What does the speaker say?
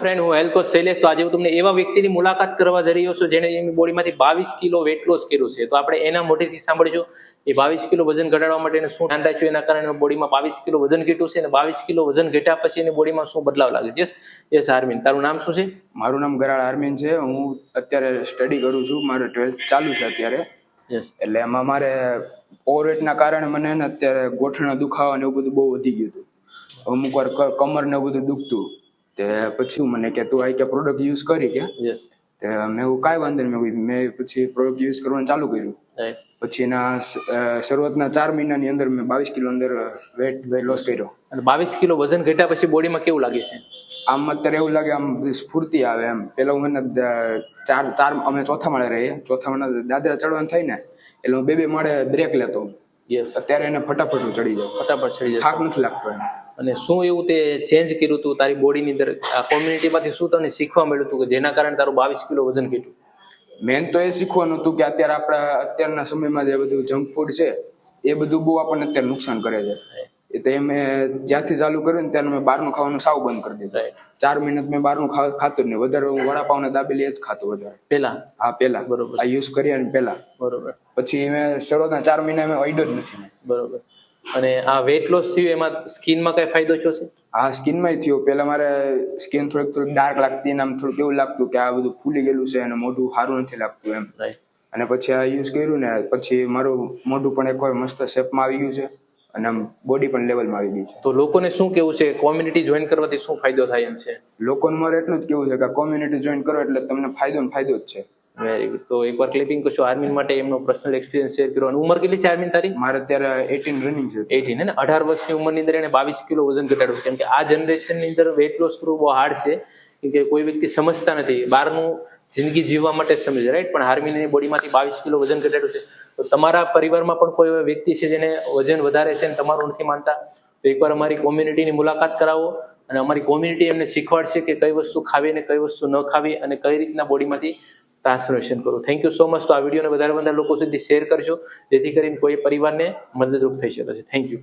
Friend, હું health coach Shailesh. તો આજે હું તમને એવા વ્યક્તિની મુલાકાત કરવા જઈ રહ્યો છું જેને એની બોડીમાંથી 22 કિલો વેટ લોસ કર્યું છે. તો આપણે એના મોઢેથી સાંભળીશું એ 22 કિલો વજન ઘટાડવા માટે એને શું ધ્યાન રાખ્યું, એના કારણે બોડીમાં 22 કિલો વજન ઘટ્યું છે અને 22 કિલો વજન ઘટ્યા પછી એની બોડીમાં શું બદલાવ લાગે છે. યસ આર્મિન, તારું નામ શું છે? મારું નામ ગરાળ આર્મિન છે. હું અત્યારે સ્ટડી કરું છું, મારે 12th ચાલુ છે અત્યારે. યસ. એટલે એમાં મારે ઓવરવેટના કારણે મને અત્યારે ગોઠણનો દુખાવો ને એવું બધું બહુ વધી ગયું હતું. અમુક વાર કમર ને એવું બધું દુખતું. તે પછી મને કે તું આ કે પ્રોડક્ટ યુઝ કરી કે. યસ. તે મેં એવું કાંઈ વાંધો નહીં, મેં પછી પ્રોડક્ટ યુઝ કરવાનું ચાલુ કર્યું. પછી એના શરૂઆતના 4 મહિનાની અંદર મેં 22 કિલો અંદર વેટ લોસ કર્યો. અને 22 કિલો વજન ઘટ્યા પછી બોડીમાં કેવું લાગે છે? આમ અત્યારે એવું લાગે આમ સ્ફૂર્તિ આવે એમ. પેલા હું ચાર અમે ચોથા માળે રહીએ, ચોથા માળે દાદરા ચડવાનું થાય ને એટલે હું 2 માળે બ્રેક લેતો. યસ. અત્યારે એને ફટાફટ ચડી જાય, ફટાફટ ચડી જાય, થાક નથી લાગતો એમ. અને શું એવું તે ચેન્જ કર્યું હતું તારી બોડીની અંદર? આ કોમ્યુનિટીમાંથી શું તને શીખવા મળ્યું હતું કે જેના કારણે તારું 22 કિલો વજન ઘટ્યું? મેન તો એ શીખવાનું હતું કે અત્યારે આપણા અત્યારના સમયમાં જે બધું જંક ફૂડ છે એ બધું બહુ આપણને અત્યારે નુકસાન કરે છે. તો મેં જ્યાંથી ચાલુ કર્યું ને ત્યારે મેં બહારનું ખાવાનું સાવ બંધ કરી દીધું. 4 મહિના મેં બહારનું ખાતું જ નહીં. વધારે હું વડાપાવ ને દાબેલી જ ખાતો વધારે. પેલા? હા, પેલા. બરોબર. આ યુઝ કર્યા ને પેલા. બરોબર. પછી મેં શરૂઆતના 4 મહિના મેં અડ્યો જ નથી. બરોબર. અને આ વેટ લોસ થયું એમાં સ્કિનમાં કઈ ફાયદો થયો છે? હા, સ્કિનમાં થયો. પેલા મારે સ્કિન થોડીક ડાર્ક લાગતી ને આમ થોડુંક એવું લાગતું કે આ બધું ફૂલી ગયેલું છે અને મોઢું સારું નથી લાગતું એમ. અને પછી આ યુઝ કર્યું ને પછી મારું મોઢું પણ એકવાર મસ્ત શેપમાં આવી ગયું છે અને આમ બોડી પણ લેવલમાં આવી ગઈ છે. તો લોકોને શું કેવું છે, કોમ્યુનિટી જોઈન કરવાથી શું ફાયદો થાય એમ છે? લોકોને મારે એટલું જ કેવું છે કે કોમ્યુનિટી જોઈન કરો એટલે તમને ફાયદો જ છે. Very good. તો એકવાર ક્લિપિંગ કરશો આર્મિન માટે, એમનો પર્સનલ એક્સપિરિયન્સ શેર કરો. અને ઉંમર કેટલી છે આર્મિન તારી? મારે અત્યારે 18 રનિંગ છે. 18 ને 18 વર્ષની ઉંમરની અંદર એને 22 કિલો વજન ઘટાડવું. કેમ કે આ જનરેશનની અંદર વેટ લોસ કરવું બહુ હાર્ડ છે. કેમ કે કોઈ વ્યક્તિ સમજતા નથી, બહારનું જિંદગી જીવવા માટે સમજે, રાઈટ? પણ આર્મિનની બોડીમાંથી 22 કિલો વજન ઘટાડ્યું છે. તો તમારા પરિવારમાં પણ કોઈ વ્યક્તિ છે જેને વજન વધારે છે અને તમારું નથી માનતા, તો એકવાર અમારી કોમ્યુનિટીની મુલાકાત કરાવો અને અમારી કોમ્યુનિટી એમને શીખવાડશે કે કઈ વસ્તુ ખાવી અને કઈ વસ્તુ ન ખાવી અને કઈ રીતના બોડીમાંથી ટ્રાન્સફોર્મેશન કરો. Thank you so much. તો આ વિડીયોને વધારે લોકો સુધી શેર કરજો જેથી કરીને કોઈ પરિવારને મદદરૂપ થઈ શકે છે. Thank you.